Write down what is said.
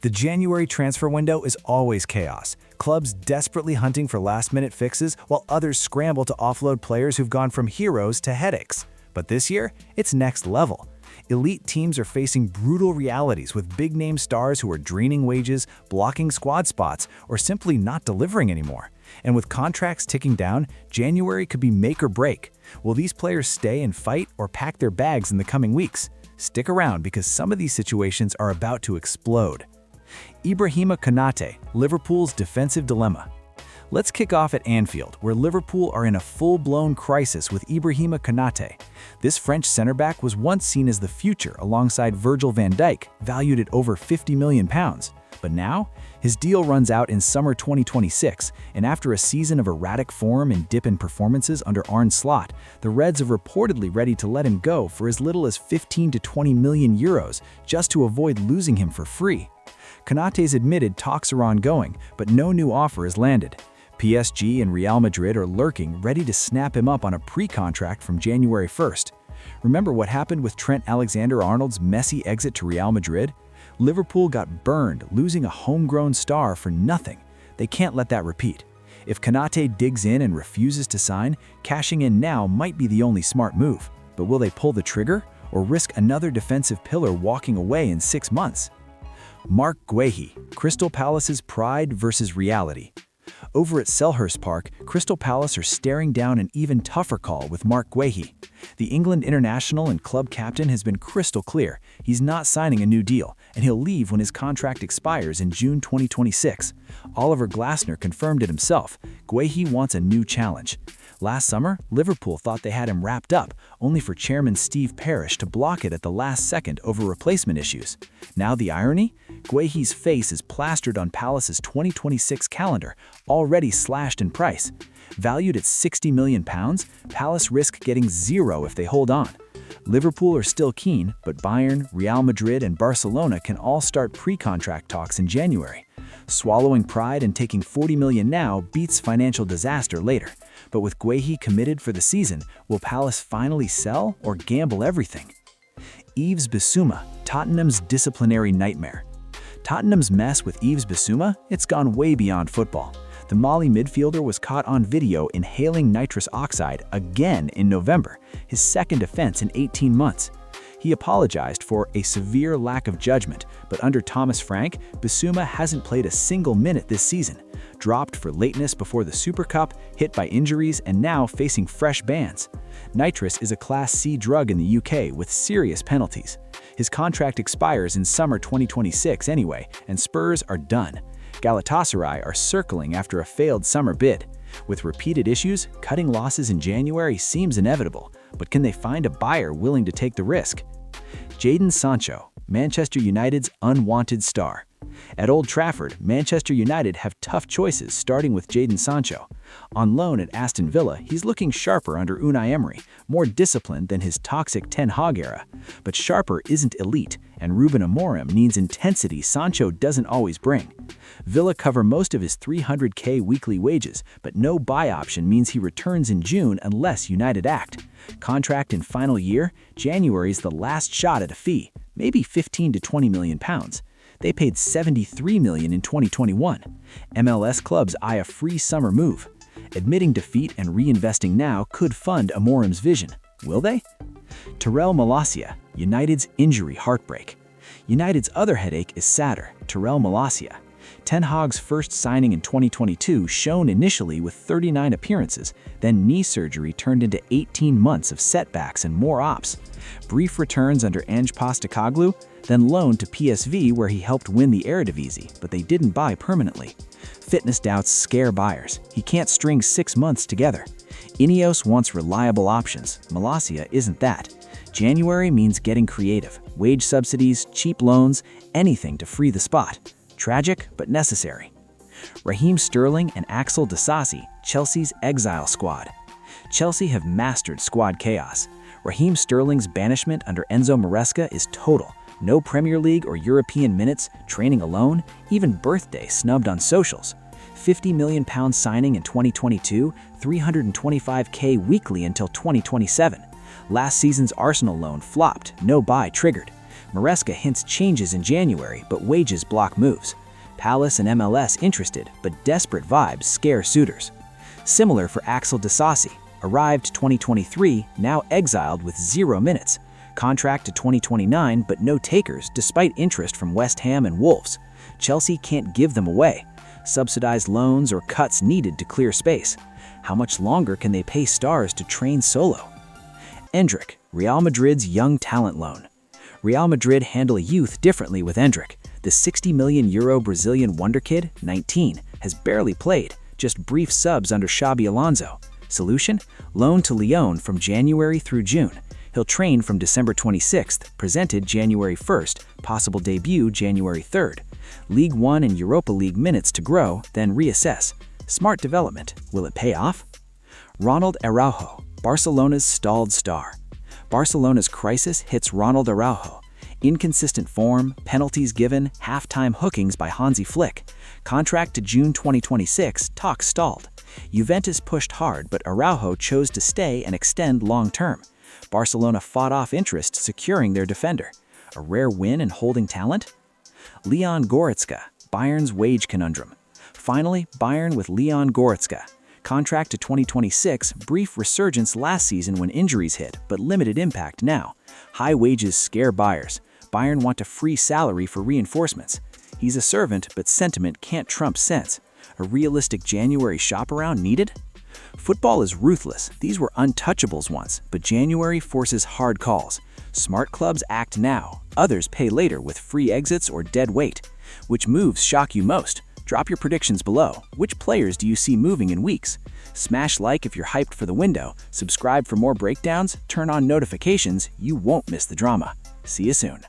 The January transfer window is always chaos. Clubs desperately hunting for last-minute fixes while others scramble to offload players who've gone from heroes to headaches. But this year, it's next level. Elite teams are facing brutal realities with big-name stars who are draining wages, blocking squad spots, or simply not delivering anymore. And with contracts ticking down, January could be make or break. Will these players stay and fight or pack their bags in the coming weeks? Stick around because some of these situations are about to explode. Ibrahim Konaté, Liverpool's defensive dilemma. Let's kick off at Anfield, where Liverpool are in a full-blown crisis with Ibrahim Konaté. This French center-back was once seen as the future alongside Virgil van Dijk, valued at over £50 million. But now, his deal runs out in summer 2026, and after a season of erratic form and dip in performances under Arne Slot, the Reds are reportedly ready to let him go for as little as 15 to 20 million euros just to avoid losing him for free. Konaté's admitted talks are ongoing, but no new offer has landed. PSG and Real Madrid are lurking, ready to snap him up on a pre-contract from January 1st. Remember what happened with Trent Alexander-Arnold's messy exit to Real Madrid? Liverpool got burned, losing a homegrown star for nothing. They can't let that repeat. If Konaté digs in and refuses to sign, cashing in now might be the only smart move. But will they pull the trigger or risk another defensive pillar walking away in 6 months? Marc Guéhi, Crystal Palace's pride versus reality. Over at Selhurst Park, Crystal Palace are staring down an even tougher call with Marc Guéhi. The England international and club captain has been crystal clear. He's not signing a new deal, and he'll leave when his contract expires in June 2026. Oliver Glasner confirmed it himself. Guéhi wants a new challenge. Last summer, Liverpool thought they had him wrapped up, only for chairman Steve Parish to block it at the last second over replacement issues. Now the irony? Guéhi's face is plastered on Palace's 2026 calendar, already slashed in price. Valued at £60 million, Palace risk getting zero if they hold on. Liverpool are still keen, but Bayern, Real Madrid, and Barcelona can all start pre-contract talks in January. Swallowing pride and taking £40 million now beats financial disaster later. But with Guéhi committed for the season, will Palace finally sell or gamble everything? Yves Bissouma, Tottenham's disciplinary nightmare. Tottenham's mess with Yves Bissouma, it's gone way beyond football. The Mali midfielder was caught on video inhaling nitrous oxide again in November, his second offense in 18 months. He apologized for a severe lack of judgment, but under Thomas Frank, Bissouma hasn't played a single minute this season. Dropped for lateness before the Super Cup, hit by injuries, and now facing fresh bans. Nitrous is a Class C drug in the UK with serious penalties. His contract expires in summer 2026 anyway, and Spurs are done. Galatasaray are circling after a failed summer bid. With repeated issues, cutting losses in January seems inevitable, but can they find a buyer willing to take the risk? Jadon Sancho, Manchester United's unwanted star. At Old Trafford, Manchester United have tough choices, starting with Jadon Sancho. On loan at Aston Villa, he's looking sharper under Unai Emery, more disciplined than his toxic Ten Hag era. But sharper isn't elite, and Ruben Amorim needs intensity Sancho doesn't always bring. Villa cover most of his $300K weekly wages, but no buy option means he returns in June unless United act. Contract in final year, January's the last shot at a fee, maybe 15 to 20 million pounds. They paid $73 million in 2021. MLS clubs eye a free summer move. Admitting defeat and reinvesting now could fund Amorim's vision. Will they? Terrell Malacia, United's injury heartbreak. United's other headache is sadder, Terrell Malacia. Ten Hag's first signing in 2022 shone initially with 39 appearances, then knee surgery turned into 18 months of setbacks and more ops. Brief returns under Ange Postecoglou, then loaned to PSV where he helped win the Eredivisie, but they didn't buy permanently. Fitness doubts scare buyers. He can't string 6 months together. Ineos wants reliable options. Malacia isn't that. January means getting creative. Wage subsidies, cheap loans, anything to free the spot. Tragic, but necessary. Raheem Sterling and Axel Disasi, Chelsea's exile squad. Chelsea have mastered squad chaos. Raheem Sterling's banishment under Enzo Maresca is total. No Premier League or European minutes, training alone, even birthday snubbed on socials. £50 million signing in 2022, $325K weekly until 2027. Last season's Arsenal loan flopped, no buy triggered. Maresca hints changes in January, but wages block moves. Palace and MLS interested, but desperate vibes scare suitors. Similar for Axel Disasi, arrived 2023, now exiled with 0 minutes. Contract to 2029, but no takers despite interest from West Ham and Wolves. Chelsea can't give them away. Subsidized loans or cuts needed to clear space. How much longer can they pay stars to train solo? Endrick, Real Madrid's young talent loan. Real Madrid handle youth differently with Endrick. The €60 million Brazilian wonder kid, 19, has barely played, just brief subs under Xabi Alonso. Solution? Loan to Lyon from January through June. He'll train from December 26th, presented January 1st, possible debut January 3rd. League One and Europa League minutes to grow, then reassess. Smart development. Will it pay off? Ronald Araujo, Barcelona's stalled star. Barcelona's crisis hits Ronald Araujo. Inconsistent form, penalties given, half-time hookings by Hansi Flick. Contract to June 2026, talks stalled. Juventus pushed hard, but Araujo chose to stay and extend long-term. Barcelona fought off interest, securing their defender. A rare win in holding talent? Leon Goretzka, Bayern's wage conundrum. Finally, Bayern with Leon Goretzka. Contract to 2026, brief resurgence last season when injuries hit, but limited impact now. High wages scare buyers. Bayern want a free salary for reinforcements. He's a servant, but sentiment can't trump sense. A realistic January shop-around needed? Football is ruthless. These were untouchables once, but January forces hard calls. Smart clubs act now. Others pay later with free exits or dead weight. Which moves shock you most? Drop your predictions below. Which players do you see moving in weeks? Smash like if you're hyped for the window. Subscribe for more breakdowns. Turn on notifications. You won't miss the drama. See you soon.